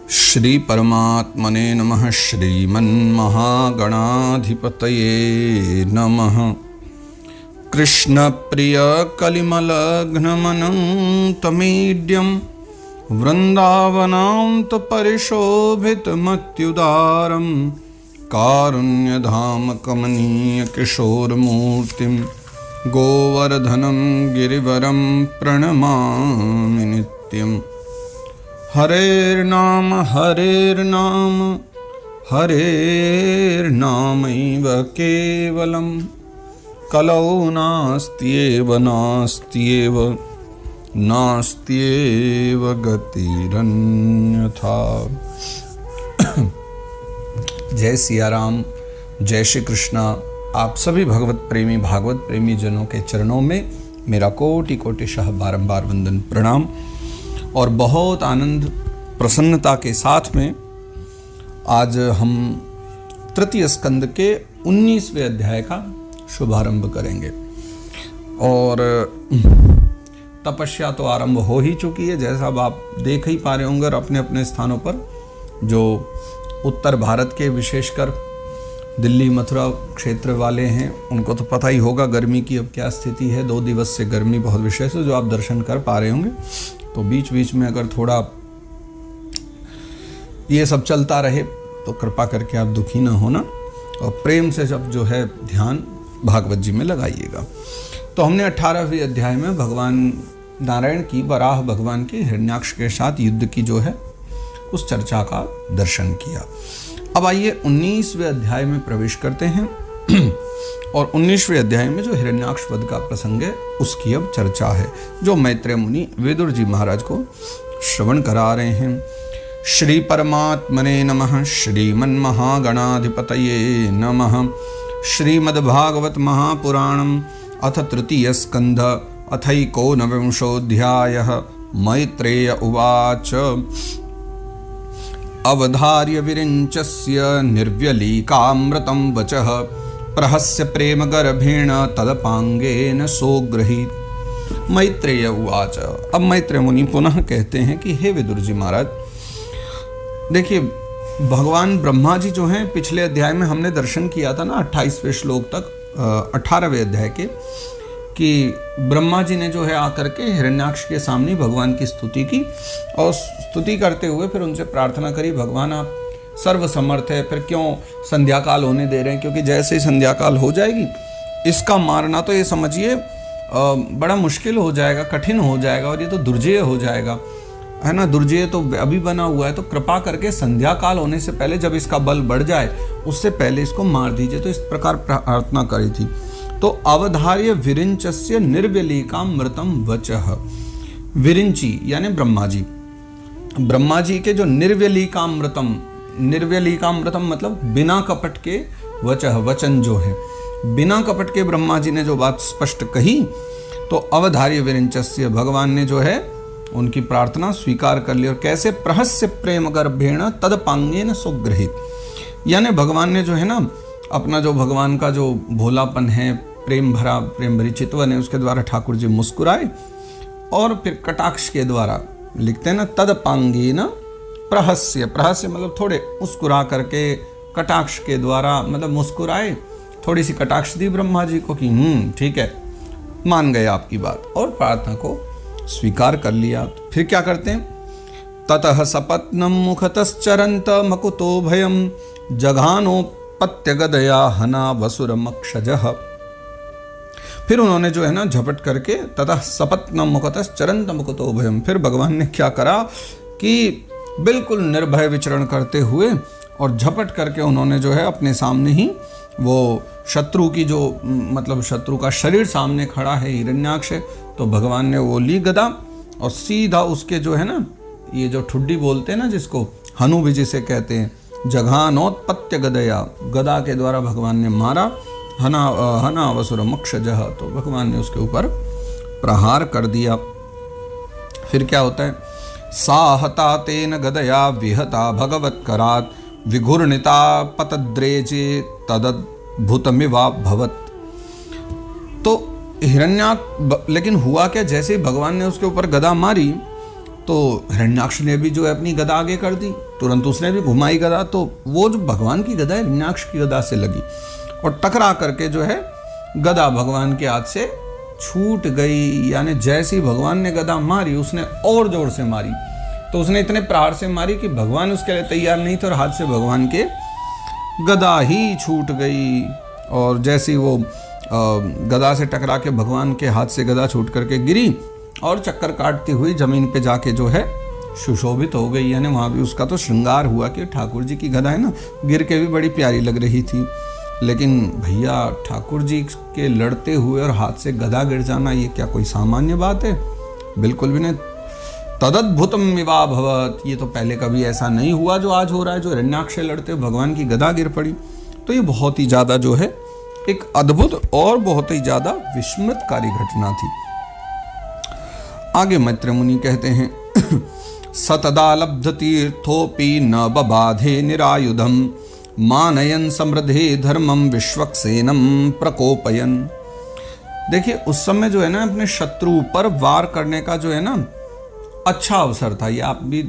श्री परमात्मने नमः। श्रीमन्महागणाधिपतये नमः। कृष्णप्रिय कलिमलघ्नमनन्तमीड्यं वृन्दावनान्त परिशोभितमत्युदारं कारुण्यधाम कमनीय किशोरमूर्तिं गोवर्धनं गिरिवरं प्रणमामि नित्यम्। हरेर्नाम हरेर्नामैव केवलं कलौ नास्त्येव गतिरन्यथा। जय सिया राम, जय श्री कृष्णा। आप सभी भगवत प्रेमी भागवत प्रेमी जनों के चरणों में मेरा कोटि कोटिशः बारंबार वंदन प्रणाम। और बहुत आनंद प्रसन्नता के साथ में आज हम तृतीय स्कंद के 19वें अध्याय का शुभारंभ करेंगे। और तपस्या तो आरंभ हो ही चुकी है, जैसा अब आप देख ही पा रहे होंगे। और अपने अपने स्थानों पर जो उत्तर भारत के विशेषकर दिल्ली मथुरा क्षेत्र वाले हैं उनको तो पता ही होगा गर्मी की अब क्या स्थिति है। 2 दिवस से गर्मी बहुत विशेष है जो आप दर्शन कर पा रहे होंगे। तो बीच बीच में अगर थोड़ा ये सब चलता रहे तो कृपा करके आप दुखी ना होना और प्रेम से सब जो है ध्यान भागवत जी में लगाइएगा। तो हमने 18वें अध्याय में भगवान नारायण की वराह भगवान के हिरण्याक्ष के साथ युद्ध की जो है उस चर्चा का दर्शन किया। अब आइए 19वें अध्याय में प्रवेश करते हैं और 19वें अध्याय में जो हिरण्याक्ष वध का प्रसंग है उसकी अब चर्चा है, जो मैत्रेय मुनि विदुर जी महाराज को श्रवण करा रहे हैं। श्री परमात्मने नमः। श्रीमन्महागणाधिपतये नमः। श्रीमद्भागवत महापुराणम् अथ तृतीय स्कंध अथैकोनविंशोऽध्यायः। मैत्रेय उवाच। अवधार्य विरिञ्चस्य निर्व्यलीकामृतं वचः प्रहस्य प्रेम गर्भेण तदपांगेन सोगृहीत। मैत्रेय उवाच। अब मैत्रेय मुनि पुनः कहते हैं कि हे विदुर जी महाराज, देखिए भगवान ब्रह्मा जी जो हैं पिछले अध्याय में हमने दर्शन किया था ना 28वें श्लोक तक 18वें अध्याय के, कि ब्रह्मा जी ने जो है आकर के हिरण्याक्ष के सामने भगवान की स्तुति की और स्तुति करते हुए फिर उनसे प्रार्थना करी, भगवान आप सर्वसमर्थ है, फिर क्यों संध्या काल होने दे रहे हैं, क्योंकि जैसे ही संध्या काल हो जाएगी इसका मारना तो ये समझिए बड़ा मुश्किल हो जाएगा, कठिन हो जाएगा और ये तो दुर्जेय हो जाएगा, है ना। दुर्जेय तो अभी बना हुआ है, तो कृपा करके संध्या काल होने से पहले जब इसका बल बढ़ जाए उससे पहले इसको मार दीजिए। तो इस प्रकार प्रार्थना करी थी। तो अवधार्य विरिंचस्य निर्व्यलीकामृतं वचः। विरिंची यानी ब्रह्मा जी के जो निर्व्यलीकामृतम मतलब बिना कपट के वचन जो है, बिना कपट के ब्रह्मा जी ने जो बात स्पष्ट कही, तो अवधार्य विरिंचस्य भगवान ने जो है उनकी प्रार्थना स्वीकार कर ली। और कैसे? प्रहस्य प्रेम गर्भेण तदपांगेन सुगृहीत, यानी भगवान ने जो है ना अपना जो भगवान का जो भोलापन है, प्रेम भरी चितवन है, उसके द्वारा ठाकुर जी मुस्कुराए और फिर कटाक्ष के द्वारा लिखते हैं ना तदपांगेन प्रहस्य मतलब थोड़े मुस्कुरा करके, कटाक्ष के द्वारा मतलब मुस्कुराए, थोड़ी सी कटाक्ष दी ब्रह्मा जी को कि ठीक है मान गए आपकी बात और प्रार्थना को स्वीकार कर लिया। तो फिर क्या करते हैं? ततः सपत्नम मुखतश्चरन्त मकुतो भयम जघानोपत्य गदया हना वसुरमक्षजः। फिर उन्होंने जो है ना झपट करके ततः सपत्नम मुखतश्चरन्त मकुतो भयम, फिर भगवान ने क्या करा कि बिल्कुल निर्भय विचरण करते हुए और झपट करके उन्होंने जो है अपने सामने ही वो शत्रु की जो मतलब शत्रु का शरीर सामने खड़ा है हिरण्याक्ष, तो भगवान ने वो ली गदा और सीधा उसके जो है ना ये जो ठुड्डी बोलते हैं ना जिसको हनु भी जिसे कहते हैं, जघानोत्पत्य गदया, गदा के द्वारा भगवान ने मारा। हना वसुर मक्षजः, तो भगवान ने उसके ऊपर प्रहार कर दिया। फिर क्या होता है? साहता तेन गदया विहता भगवत्करात् विघूर्णिता पतद्रेजे तदद्भुतमिवा भवत्। तो हिरण्याक्ष, लेकिन हुआ क्या, जैसे ही भगवान ने उसके ऊपर गदा मारी तो हिरण्याक्ष ने भी जो है अपनी गदा आगे कर दी, तुरंत उसने भी घुमाई गदा, तो वो जो भगवान की गदा हिरण्याक्ष की गदा से लगी और टकरा करके जो है गदा भगवान के हाथ से छूट गई। यानी जैसी भगवान ने गदा मारी उसने और जोर से मारी, तो उसने इतने प्रहार से मारी कि भगवान उसके लिए तैयार नहीं थे और हाथ से भगवान के गदा ही छूट गई। और जैसी वो गदा से टकरा के भगवान के हाथ से गदा छूट करके गिरी और चक्कर काटती हुई जमीन पे जाके जो है सुशोभित हो गई। यानी वहाँ भी उसका तो श्रृंगार हुआ कि ठाकुर जी की गदा है ना, गिर के भी बड़ी प्यारी लग रही थी। लेकिन भैया ठाकुर जी के लड़ते हुए और हाथ से गदा गिर जाना ये क्या कोई सामान्य बात है? बिल्कुल भी नहीं। तदद्भुतम विवा भवत, ये तो पहले कभी ऐसा नहीं हुआ जो आज हो रहा है, जो हिरण्याक्ष से लड़ते भगवान की गदा गिर पड़ी। तो ये बहुत ही ज्यादा जो है एक अद्भुत और बहुत ही ज्यादा विस्मृतकारी घटना थी। आगे मैत्रेय मुनि कहते हैं सतदा लब्ध तीर्थोपि न बबाधे निरायुधम मानयन समृद्धे धर्मम विश्वक्सेनम प्रकोपयन। देखिए उस समय जो है ना अपने शत्रु पर वार करने का जो है ना अच्छा अवसर था। ये आप भी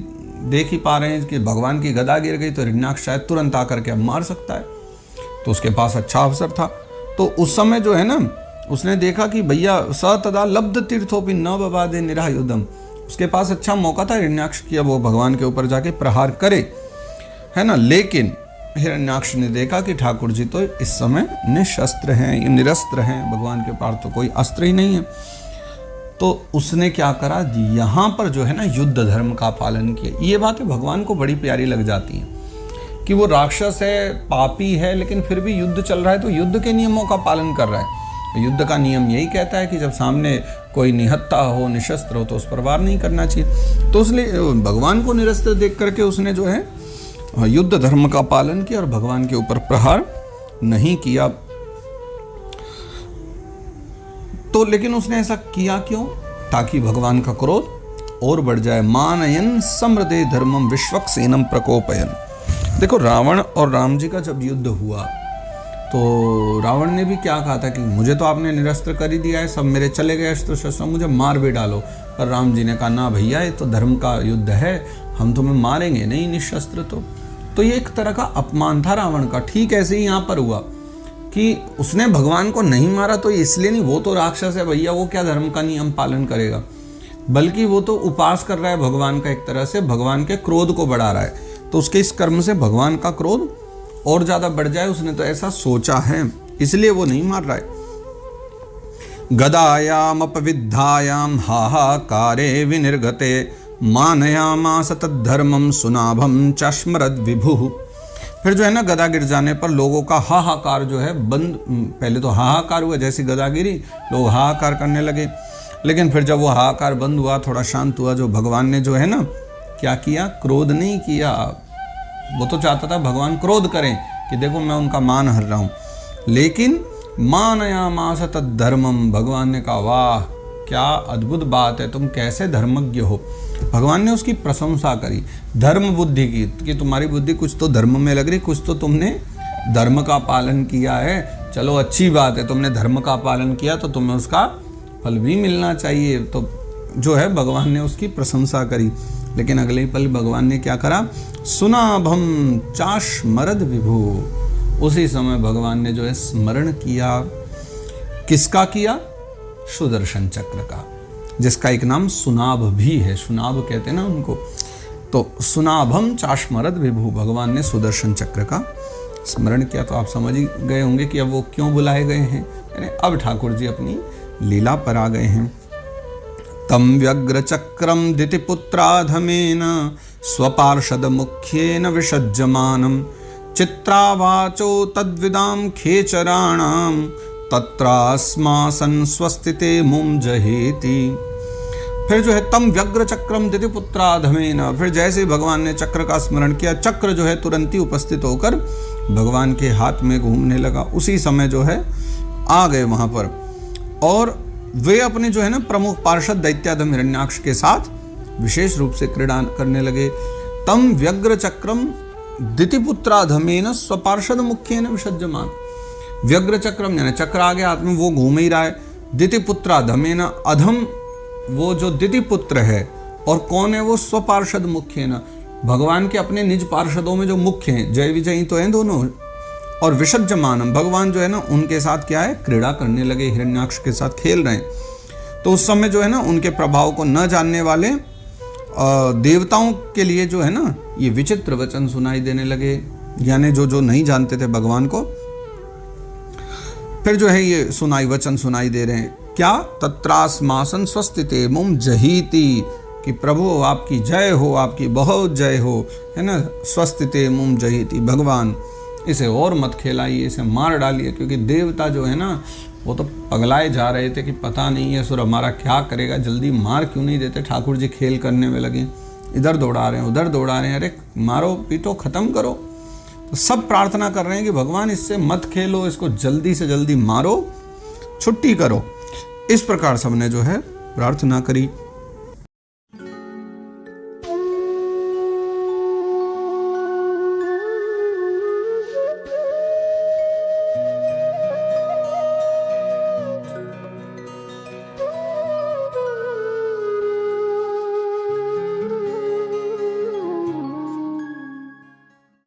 देख ही पा रहे हैं कि भगवान की गदा गिर गई तो हिरण्याक्ष शायद तुरंत आकर के अब मार सकता है, तो उसके पास अच्छा अवसर था। तो उस समय जो है ना उसने देखा कि भैया सतदा लब्ध तीर्थोपि न बबाधे निरायुधम, उसके पास अच्छा मौका था हिरण्याक्ष की, अब वो भगवान के ऊपर जाके प्रहार करे, है ना। लेकिन हिरण्याक्ष ने देखा कि ठाकुर जी तो इस समय निशस्त्र हैं, निरस्त्र हैं, भगवान के पास तो कोई अस्त्र ही नहीं है। तो उसने क्या करा, यहाँ पर जो है ना युद्ध धर्म का पालन किया। ये बातें भगवान को बड़ी प्यारी लग जाती हैं कि वो राक्षस है, पापी है, लेकिन फिर भी युद्ध चल रहा है तो युद्ध के नियमों का पालन कर रहा है। युद्ध का नियम यही कहता है कि जब सामने कोई निहत्था हो, निशस्त्र हो, तो उस पर वार नहीं करना चाहिए। तो इसलिए भगवान को निरस्त्र देख करके उसने जो है युद्ध धर्म का पालन किया और भगवान के ऊपर प्रहार नहीं किया। तो लेकिन उसने ऐसा किया क्यों? ताकि भगवान का क्रोध और बढ़ जाए। मानयन समृद्धे धर्मम विश्वक्सेनम प्रकोपयन। देखो रावण और राम जी का जब युद्ध हुआ तो रावण ने भी क्या कहा था कि मुझे तो आपने निरस्त्र कर ही दिया है, सब मेरे चले गए अस्त्र शस्त्र, मुझे मार भी डालो। पर राम जी ने कहा ना भैया, ये तो धर्म का युद्ध है, हम तुम्हें मारेंगे नहीं निशस्त्र। तो ये एक तरह का अपमान था रावण का। ठीक ऐसे ही यहाँ पर हुआ कि उसने भगवान को नहीं मारा तो इसलिए नहीं, वो तो राक्षस है भैया, वो क्या धर्म का नियम पालन करेगा, बल्कि वो तो उपास कर रहा है भगवान का, एक तरह से भगवान के क्रोध को बढ़ा रहा है। तो उसके इस कर्म से भगवान का क्रोध और ज्यादा बढ़ जाए, उसने तो ऐसा सोचा है, इसलिए वो नहीं मार रहा है। गदायाम अपविद्धायाम हाहाकारे विनिर्गते मानयामास तद्धर्मम सुनाभम चश्मरद विभु। फिर जो है ना गदा गिर जाने पर लोगों का हाहाकार जो है बंद, पहले तो हाहाकार हुआ, जैसी गदा गिरी लोग हाहाकार करने लगे, लेकिन फिर जब वो हाहाकार बंद हुआ, थोड़ा शांत हुआ, जो भगवान ने जो है ना क्या किया, क्रोध नहीं किया। वो तो चाहता था भगवान क्रोध करें कि देखो मैं उनका मान हर रहा हूं, लेकिन मानयामास तद्धर्मम, भगवान ने कहा वाह क्या अद्भुत बात है, तुम कैसे धर्मज्ञ हो। भगवान ने उसकी प्रशंसा करी, धर्म बुद्धि की, कि तुम्हारी बुद्धि कुछ तो धर्म में लग रही, कुछ तो तुमने धर्म का पालन किया है। चलो अच्छी बात है, तुमने धर्म का पालन किया तो तुम्हें उसका फल भी मिलना चाहिए। तो जो है भगवान ने उसकी प्रशंसा करी। लेकिन अगले ही पल भगवान ने क्या करा, सुनाभम चाश्मरद विभु। उसी समय भगवान ने जो है स्मरण किया, किसका किया, सुदर्शन चक्र का, जिसका एक नाम सुनाभ भी है, सुनाभ कहते हैं ना उनको। तो सुनाभम चाश्मरद विभु, भगवान ने सुदर्शन चक्र का स्मरण किया। तो आप समझ ही गए होंगे कि अब वो क्यों बुलाए गए हैं, यानी अब ठाकुर जी अपनी लीला पर आ गए हैं। तम व्यग्र चक्रम दितिपुत्राधमेन स्वपार्षद मुख्येन विसज्जमानम चित्रावाचो तद्विदाम खेचराणाम तत्रास्मासन स्वस्तिते मुम जहेति। फिर जो है तम व्यग्र चक्रम दितिपुत्राधमेन, फिर जैसे भगवान ने चक्र का स्मरण किया, चक्र जो है तुरंत ही उपस्थित होकर भगवान के हाथ में घूमने लगा। उसी समय जो है आ गए वहां पर, और वे अपने जो है ना प्रमुख पार्षद दैत्याधम हिरण्याक्ष के साथ विशेष रूप से क्रीड़ा करने लगे। तम व्यग्र चक्रम दितिपुत्राधमेन स्वपार्षद मुख्येन विसज्जमान। व्यग्र चक्रम यानी चक्र आ गया हाथ में, वो घूम ही रहा है। दितिपुत्राधमेन, अधम वो जो दितिपुत्र है और कौन है वो? स्वपार्षद मुख्य है ना, भगवान के अपने निज पार्षदों में जो मुख्य हैं, जय विजयी तो हैं दोनों। और विसर्जमानम, भगवान जो है ना उनके साथ क्या है? क्रीड़ा करने लगे, हिरण्याक्ष के साथ खेल रहे हैं। तो उस समय जो है ना उनके प्रभाव को न जानने वाले देवताओं के लिए जो है ना ये विचित्र वचन सुनाई देने लगे, यानी जो नहीं जानते थे भगवान को, फिर जो है ये वचन सुनाई दे रहे हैं। क्या? तत्रास्मासन स्वस्तिते मुम जहीति, कि प्रभु आपकी जय हो, आपकी बहुत जय हो, है ना। स्वस्तिते मुम जहीति, भगवान इसे और मत खेलाइए, इसे मार डालिए, क्योंकि देवता जो है ना वो तो पगलाए जा रहे थे कि पता नहीं है असुर हमारा क्या करेगा, जल्दी मार क्यों नहीं देते। ठाकुर जी खेल करने में लगे, इधर दौड़ा रहे हैं उधर दौड़ा रहे हैं, अरे मारो पीटो खत्म करो। तो सब प्रार्थना कर रहे हैं कि भगवान इससे मत खेलो, इसको जल्दी से जल्दी मारो, छुट्टी करो। इस प्रकार सबने जो है प्रार्थना करी।